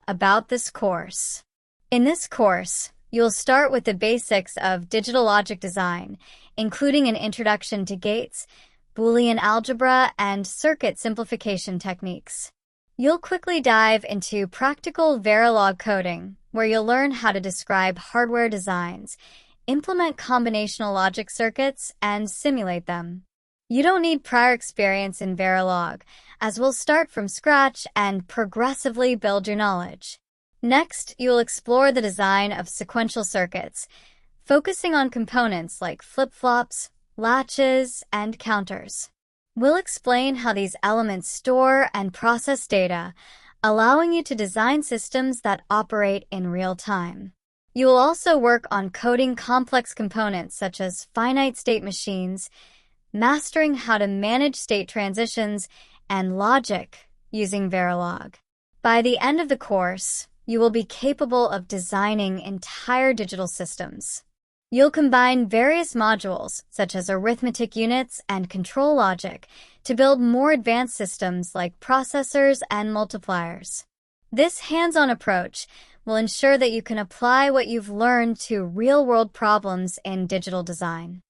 about this course. In this course, you'll start with the basics of digital logic design, including an introduction to gates, Boolean algebra, and circuit simplification techniques. You'll quickly dive into practical Verilog coding, where you'll learn how to describe hardware designs, implement combinational logic circuits, and simulate them. You don't need prior experience in Verilog, as we'll start from scratch and progressively build your knowledge. Next, you'll explore the design of sequential circuits, focusing on components like flip-flops, latches, and counters. We'll explain how these elements store and process data, allowing you to design systems that operate in real time. You will also work on coding complex components such as finite state machines, mastering how to manage state transitions, and logic using Verilog. By the end of the course, you will be capable of designing entire digital systems. You'll combine various modules, such as arithmetic units and control logic, to build more advanced systems like processors and multipliers. This hands-on approach will ensure that you can apply what you've learned to real-world problems in digital design.